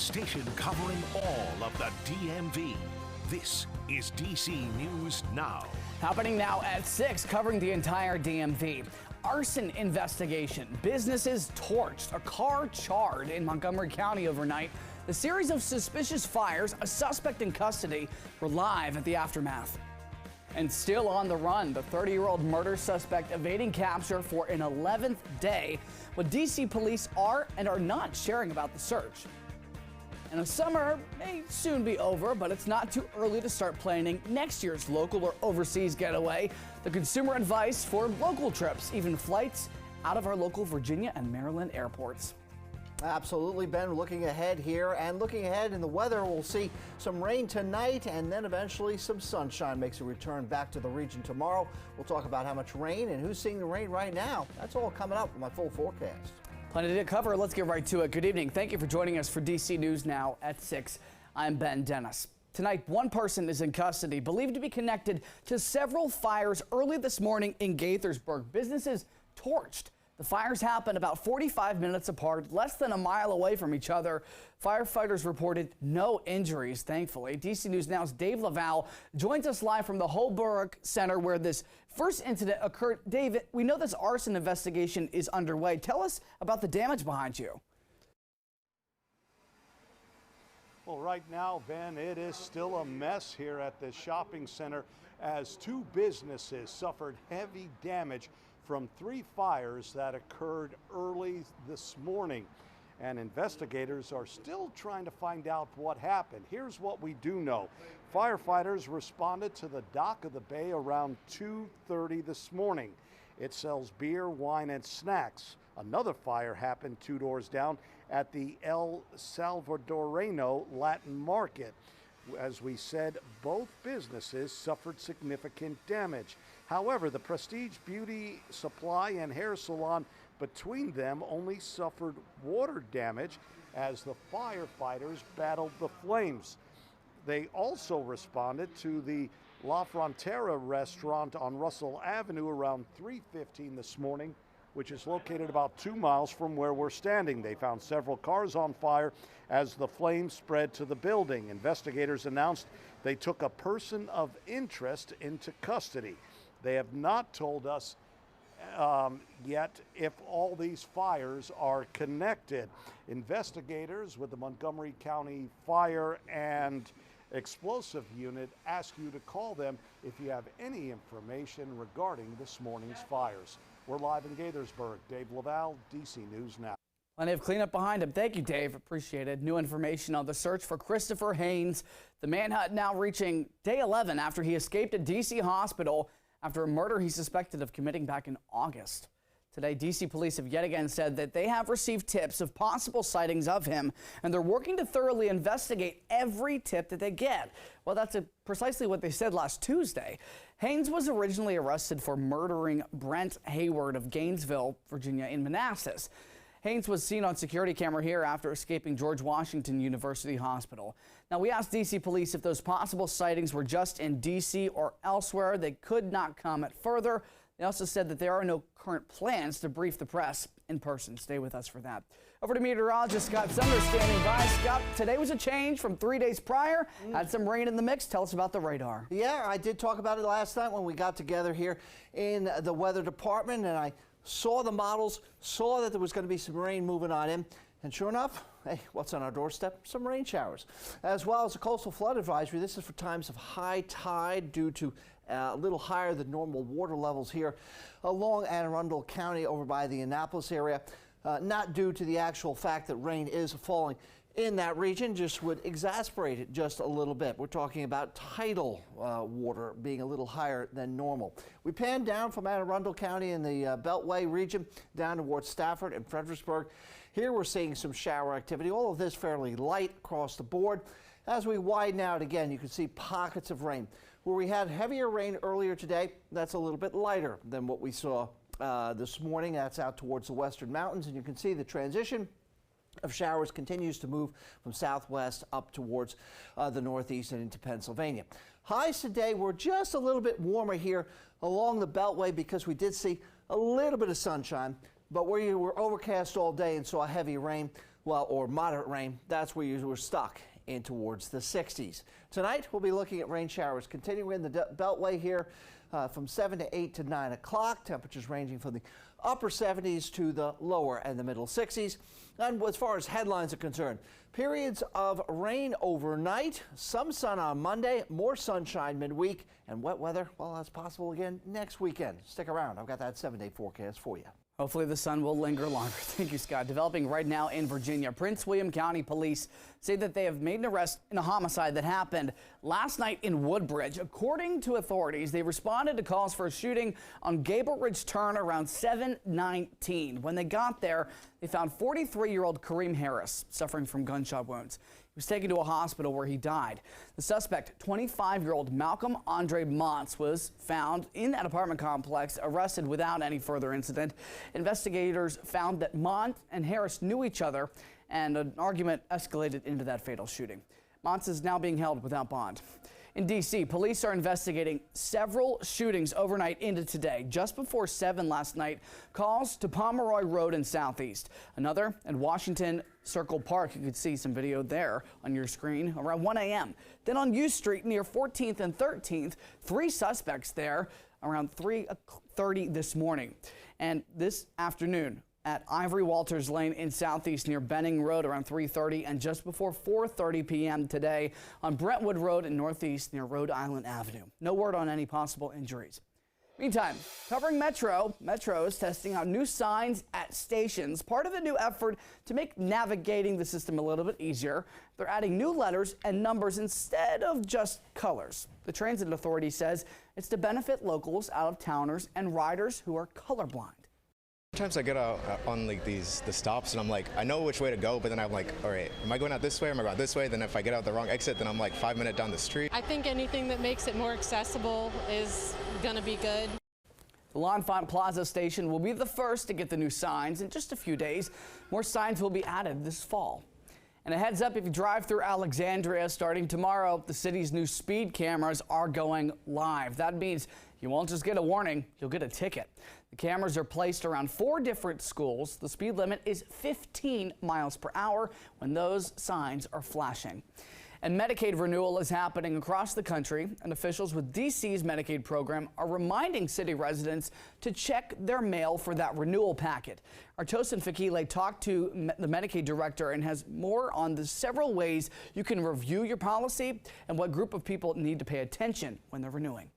station covering all of the DMV. This is DC News Now. Happening now at 6, covering the entire DMV. Arson investigation, businesses torched, a car charred in Montgomery County overnight. The series of suspicious fires, a suspect in custody. We're live at the aftermath. And still on the run, the 30-year-old murder suspect evading capture for an 11th day. What DC police are and are not sharing about the search. And the summer may soon be over, but it's not too early to start planning next year's local or overseas getaway. The consumer advice for local trips, even flights out of our local Virginia and Maryland airports. Absolutely, Ben. Looking ahead here and looking ahead in the weather, we'll see some rain tonight and then eventually some sunshine makes a return back to the region tomorrow. We'll talk about how much rain and who's seeing the rain right now. That's all coming up with my full forecast. Plenty to cover. Let's get right to it. Good evening. Thank you for joining us for DC News Now at 6. I'm Ben Dennis. Tonight, one person is in custody, believed to be connected to several fires early this morning in Gaithersburg. Businesses torched. The fires happened about 45 minutes apart, less than a mile away from each other. Firefighters reported no injuries, thankfully. DC News Now's Dave Laval joins us live from the Holbrook Center where this first incident occurred. David, we know this arson investigation is underway. Tell us about the damage behind you. Well, right now, Ben, it is still a mess here at the shopping center as two businesses suffered heavy damage from 3 fires that occurred early this morning. And investigators are still trying to find out what happened. Here's what we do know. Firefighters responded to the dock of the bay around 2:30 this morning. It sells beer, wine, and snacks. Another fire happened 2 doors down at the El Salvadoreno Latin Market. As we said, both businesses suffered significant damage. However, the Prestige Beauty Supply and Hair Salon between them only suffered water damage as the firefighters battled the flames. They also responded to the La Frontera restaurant on Russell Avenue around 3:15 this morning, which is located about 2 miles from where we're standing. They found several cars on fire as the flames spread to the building. Investigators announced they took a person of interest into custody. They have not told us yet if all these fires are connected. Investigators with the Montgomery County Fire and Explosive Unit ask you to call them if you have any information regarding this morning's fires. We're live in Gaithersburg. Dave Laval, DC News Now. Plenty of cleanup behind him. Thank you, Dave. Appreciate it. New information on the search for Christopher Haynes. The manhunt now reaching day 11 after he escaped a DC hospital after a murder he suspected of committing back in August. Today, DC police have yet again said that they have received tips of possible sightings of him, and they're working to thoroughly investigate every tip that they get. Well, that's precisely what they said last Tuesday. Haynes was originally arrested for murdering Brent Hayward of Gainesville, Virginia, in Manassas. Haynes was seen on security camera here after escaping George Washington University Hospital. Now, we asked DC police if those possible sightings were just in DC or elsewhere. They could not comment further. They also said that there are no current plans to brief the press in person. Stay with us for that. Over to meteorologist Scott Sumner standing by. Scott, today was a change from 3 days prior. Had some rain in the mix. Tell us about the radar. Yeah, I did talk about it last night when we got together here in the weather department, and I saw the models, saw that there was going to be some rain moving on in, and sure enough, hey, what's on our doorstep? Some rain showers, as well as a coastal flood advisory. This is for times of high tide due to a little higher than normal water levels here along Anne Arundel County over by the Annapolis area. Not due to the actual fact that rain is falling in that region, just would exasperate it just a little bit. We're talking about tidal water being a little higher than normal. We pan down from Anne Arundel County in the Beltway region down towards Stafford and Fredericksburg. Here we're seeing some shower activity. All of this fairly light across the board. As we widen out again, you can see pockets of rain. Where we had heavier rain earlier today, that's a little bit lighter than what we saw this morning. That's out towards the western mountains, and you can see the transition of showers continues to move from southwest up towards the northeast and into Pennsylvania. Highs today were just a little bit warmer here along the Beltway because we did see a little bit of sunshine, but where you were overcast all day and saw heavy rain, well, or moderate rain, that's where you were stuck in towards the 60s. Tonight, we'll be looking at rain showers continuing in the Beltway here from 7 to 8 to 9 o'clock. Temperatures ranging from the upper 70s to the lower and the middle 60s. And as far as headlines are concerned, periods of rain overnight, some sun on Monday, more sunshine midweek, and wet weather, well, that's possible again next weekend. Stick around. I've got that 7-day forecast for you. Hopefully the sun will linger longer. Thank you, Scott. Developing right now in Virginia, Prince William County police say that they have made an arrest in a homicide that happened last night in Woodbridge. According to authorities, they responded to calls for a shooting on Gable Ridge Turn around 7:19. When they got there, they found 43-year-old Kareem Harris suffering from gunshot wounds. He was taken to a hospital where he died. The suspect, 25-year-old Malcolm Andre Montz, was found in that apartment complex, arrested without any further incident. Investigators found that Montz and Harris knew each other, and an argument escalated into that fatal shooting. Montz is now being held without bond. In D.C., police are investigating several shootings overnight into today. Just before 7 last night, calls to Pomeroy Road in Southeast. Another in Washington Circle Park. You could see some video there on your screen around 1 a.m. Then on U Street near 14th and 13th, 3 suspects there around 3:30 this morning. And this afternoon, at Ivory Walters Lane in Southeast near Benning Road around 3:30, and just before 4:30 p.m. today on Brentwood Road in Northeast near Rhode Island Avenue. No word on any possible injuries. Meantime, covering Metro is testing out new signs at stations, part of the new effort to make navigating the system a little bit easier. They're adding new letters and numbers instead of just colors. The Transit Authority says it's to benefit locals, out-of-towners, and riders who are colorblind. Sometimes I get out on like the stops and I'm like, I know which way to go, but then I'm like, all right, am I going out this way or am I going this way? Then if I get out the wrong exit, then I'm like 5 minutes down the street. I think anything that makes it more accessible is going to be good. The L'Enfant Plaza station will be the first to get the new signs in just a few days. More signs will be added this fall. And a heads up, if you drive through Alexandria starting tomorrow, the city's new speed cameras are going live. That means you won't just get a warning, you'll get a ticket. The cameras are placed around 4 different schools. The speed limit is 15 miles per hour when those signs are flashing. And Medicaid renewal is happening across the country, and officials with DC's Medicaid program are reminding city residents to check their mail for that renewal packet. Our Tosin Fakile talked to the Medicaid director and has more on the several ways you can review your policy and what group of people need to pay attention when they're renewing.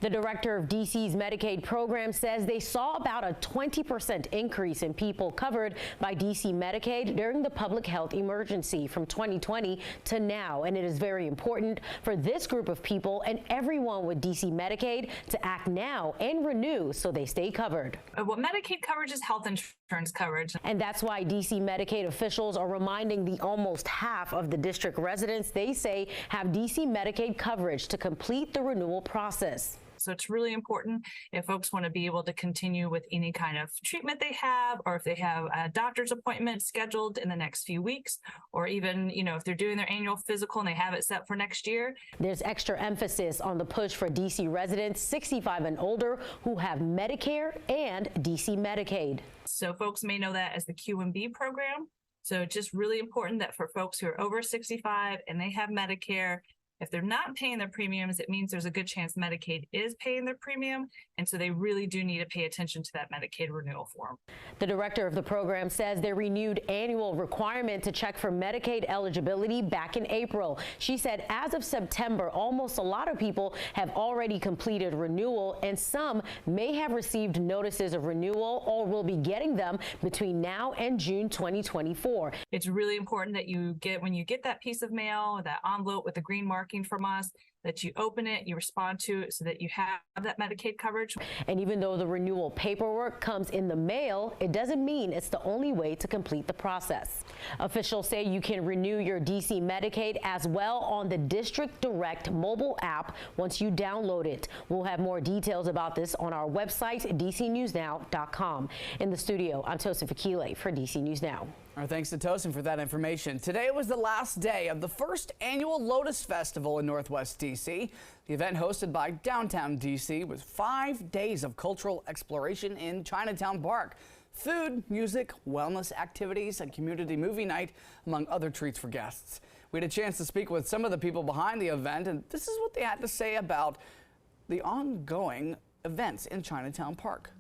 The director of DC's Medicaid program says they saw about a 20% increase in people covered by DC Medicaid during the public health emergency from 2020 to now. And it is very important for this group of people and everyone with DC Medicaid to act now and renew so they stay covered. What Medicaid coverage is health insurance coverage. And that's why DC Medicaid officials are reminding the almost half of the district residents they say have DC Medicaid coverage to complete the renewal process. So it's really important if folks want to be able to continue with any kind of treatment they have, or if they have a doctor's appointment scheduled in the next few weeks, or even, if they're doing their annual physical and they have it set for next year. There's extra emphasis on the push for DC residents 65 and older who have Medicare and DC Medicaid. So folks may know that as the Q&B program. So it's just really important that for folks who are over 65 and they have Medicare, if they're not paying their premiums, it means there's a good chance Medicaid is paying their premium. And so they really do need to pay attention to that Medicaid renewal form. The director of the program says their renewed annual requirement to check for Medicaid eligibility back in April. She said as of September, almost a lot of people have already completed renewal, and some may have received notices of renewal or will be getting them between now and June 2024. It's really important that when you get that piece of mail, that envelope with the green marking from us, that you open it, you respond to it so that you have that Medicaid coverage. And even though the renewal paperwork comes in the mail, it doesn't mean it's the only way to complete the process. Officials say you can renew your DC Medicaid as well on the District Direct mobile app once you download it. We'll have more details about this on our website, dcnewsnow.com. In the studio, I'm Tosin Fakile for DC News Now. Our thanks to Tosin for that information. Today was the last day of the first annual Lotus Festival in Northwest D.C. The event, hosted by Downtown D.C., was 5 days of cultural exploration in Chinatown Park. food, music, wellness activities, and community movie night, among other treats for guests. We had a chance to speak with some of the people behind the event, and this is what they had to say about the ongoing events in Chinatown Park.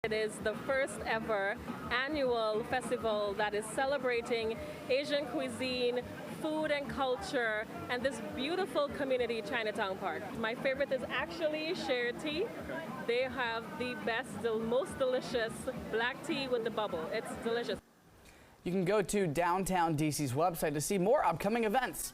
It is the first ever annual festival that is celebrating Asian cuisine, food and culture, and this beautiful community, Chinatown Park. My favorite is actually Share Tea. They have the best, the most delicious black tea with the bubble. It's delicious. You can go to Downtown DC's website to see more upcoming events.